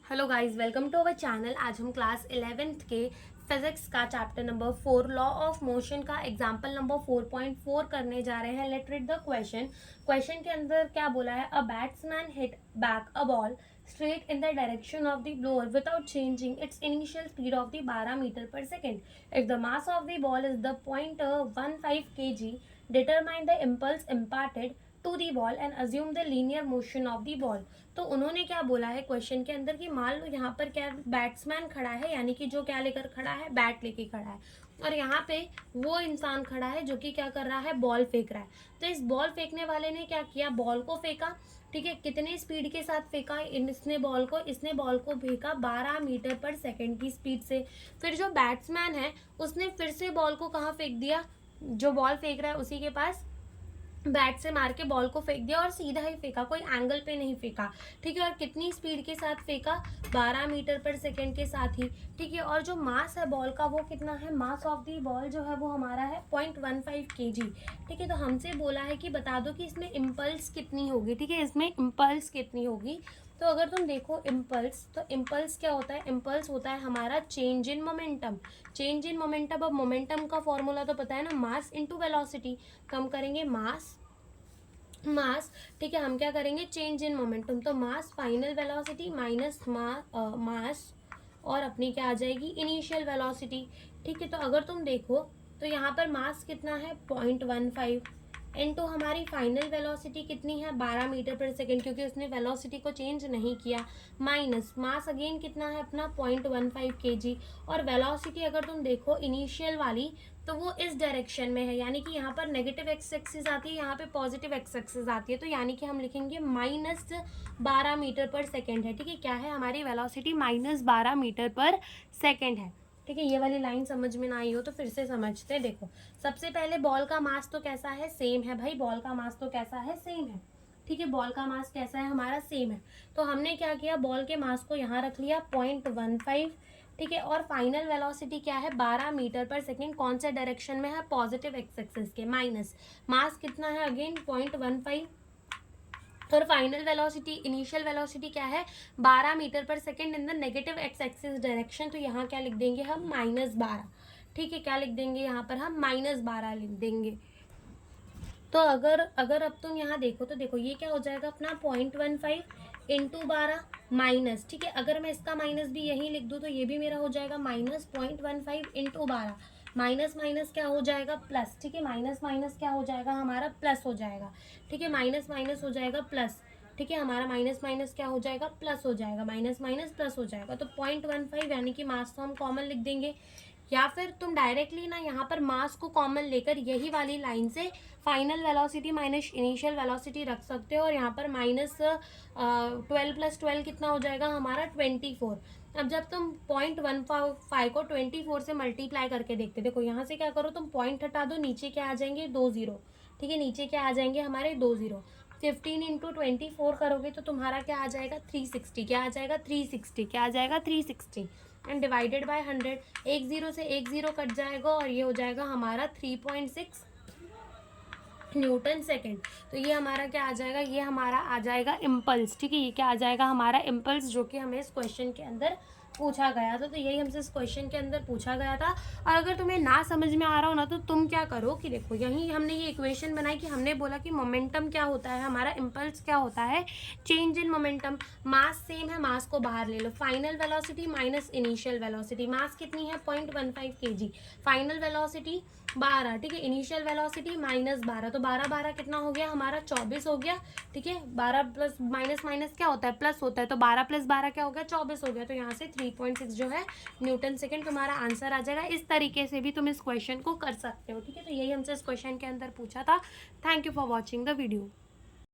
Hello guys, welcome to our channel. आज हम class 11th के फिजिक्स का chapter number 4 law of motion का एग्जांपल नंबर 4.4 करने जा रहे हैं। Let's read the question. Question के अंदर क्या बोला है? A batsman hit back a ball straight in the direction of the blower without changing its initial speed of the 12 meter per second. If the mass of the ball is the 0.15 kg, determine the impulse imparted to the ball and assume the linear motion of the ball. तो उन्होंने क्या बोला है question के अंदर कि मान लो यहाँ पर क्या बैट्समैन खड़ा है, यानी कि जो क्या लेकर खड़ा है, बैट लेके खड़ा है, और यहाँ पे वो इंसान खड़ा है जो कि क्या कर रहा है, बॉल फेंक रहा है। तो इस बॉल फेंकने वाले ने क्या किया, बॉल को फेंका। ठीक है, कितने स्पीड के साथ फेंका इसने बॉल को फेंका 12 मीटर पर सेकंड की स्पीड से। फिर जो बैट्समैन है उसने फिर से बॉल को कहाँ फेंक दिया, जो बॉल फेंक रहा है उसी के पास बैट से मार के बॉल को फेंक दिया और सीधा ही फेंका, कोई एंगल पे नहीं फेंका। ठीक है, और कितनी स्पीड के साथ फेंका, 12 मीटर पर सेकेंड के साथ ही। ठीक है, और जो मास है बॉल का वो कितना है, मास ऑफ दी बॉल जो है वो हमारा है 0.15 kg। ठीक है, तो हमसे बोला है कि बता दो कि इसमें इम्पल्स कितनी होगी। ठीक है, इसमें इम्पल्स कितनी होगी। तो अगर तुम देखो इम्पल्स, तो इम्पल्स क्या होता है, इम्पल्स होता है हमारा change in momentum. Change in momentum, अब मोमेंटम का फॉर्मूला तो पता है ना, मास इनटू वेलोसिटी। तो हम करेंगे मास। ठीक है, हम क्या करेंगे, चेंज इन मोमेंटम। तो मास फाइनल वेलोसिटी माइनस मास और अपनी क्या आ जाएगी, इनिशियल वेलोसिटी। ठीक है, तो अगर तुम देखो तो यहाँ पर मास कितना है 0.15 इनटू हमारी फाइनल वेलोसिटी कितनी है 12 मीटर पर सेकेंड, क्योंकि उसने वेलोसिटी को चेंज नहीं किया, माइनस मास अगेन कितना है अपना 0.15 kg। और वेलोसिटी अगर तुम देखो इनिशियल वाली तो वो इस डायरेक्शन में है, यानी कि यहाँ पर नेगेटिव एक्स एक्सिस आती है, यहाँ पे पॉजिटिव एक्स एक्सिस आती है। तो यानी कि हम लिखेंगे -12 मीटर पर सेकेंड है। ठीक है, क्या है हमारी वेलोसिटी, -12 मीटर पर सेकेंड है। ठीक है, ये वाली लाइन समझ में ना आई हो तो फिर से समझते हैं। देखो, सबसे पहले बॉल का मास तो कैसा है, सेम है भाई, बॉल का मास तो कैसा है, सेम है। ठीक है, बॉल का मास कैसा है हमारा, सेम है। तो हमने क्या किया, बॉल के मास को यहाँ रख लिया 0.15। ठीक है, और फाइनल वेलोसिटी क्या है 12 मीटर पर सेकेंड, कौन से डायरेक्शन में है, पॉजिटिव एक्स एक्सिस के, माइनस मास कितना है अगेन 0.15, और फाइनल वेलोसिटी इनिशियल वेलोसिटी क्या है 12 मीटर पर second in the negative x axis direction. तो यहाँ क्या लिख देंगे हम, -12। ठीक है, क्या लिख देंगे यहाँ पर हम, -12 लिख देंगे। तो अगर अब तुम यहाँ देखो तो देखो ये क्या हो जाएगा अपना 0.15 इंटू 12 माइनस। ठीक है, अगर मैं इसका माइनस भी यही लिख दूँ तो ये भी मेरा हो जाएगा -0.15 इंटू 12, माइनस माइनस क्या हो जाएगा, प्लस। ठीक है, माइनस माइनस क्या हो जाएगा हमारा, प्लस हो जाएगा। ठीक है, माइनस माइनस हो जाएगा प्लस। ठीक है, हमारा माइनस माइनस क्या हो जाएगा, प्लस हो जाएगा, माइनस माइनस प्लस हो जाएगा। तो 0.15 यानी कि मास तो हम कॉमन लिख देंगे, या फिर तुम डायरेक्टली ना यहाँ पर मास को कॉमन लेकर यही वाली लाइन से final velocity minus initial velocity रख सकते हो, और यहाँ पर -12 + 12 कितना हो जाएगा हमारा 24। अब जब तुम 0.15 को 24 से मल्टीप्लाई करके देखते, देखो यहाँ से क्या करो, तुम पॉइंट हटा दो, नीचे क्या आ जाएंगे 2 0। ठीक है, नीचे क्या आ जाएंगे हमारे 2 0। 15 इंटू 24 करोगे तो तुम्हारा क्या आ जाएगा 360, क्या आ जाएगा 360, क्या आ जाएगा 360, एंड डिवाइडेड बाय 100। एक जीरो से एक जीरो कट जाएगा और ये हो जाएगा हमारा 3.6 न्यूटन सेकेंड। तो ये हमारा क्या आ जाएगा, ये हमारा आ जाएगा इम्पल्स। ठीक है, ये क्या आ जाएगा हमारा इम्पल्स, जो कि हमें इस क्वेश्चन के अंदर पूछा गया था। तो यही हमसे इस क्वेश्चन के अंदर पूछा गया था। और अगर तुम्हें ना समझ में आ रहा हो ना तो तुम क्या करो कि देखो यही हमने ये इक्वेशन बनाई कि हमने बोला कि मोमेंटम क्या होता है हमारा, इम्पल्स क्या होता है, change in momentum. Mass same है, मास को बाहर ले लो, final velocity minus initial velocity. Mass कितनी है 0.15 kg, फाइनल वेलोसिटी 12। ठीक है, इनिशियल वेलोसिटी -12, तो 12 12 कितना हो गया हमारा 24 हो गया। ठीक है, 12 प्लस माइनस माइनस क्या होता है, प्लस होता है, तो 12 + 12 क्या हो गया 24 हो गया। तो यहाँ से 3.6 जो है न्यूटन सेकेंड तुम्हारा आंसर आ जाएगा। इस तरीके से भी तुम इस क्वेश्चन को कर सकते हो। ठीक है, तो यही हमसे इस क्वेश्चन के अंदर पूछा था। Thank you for watching the video.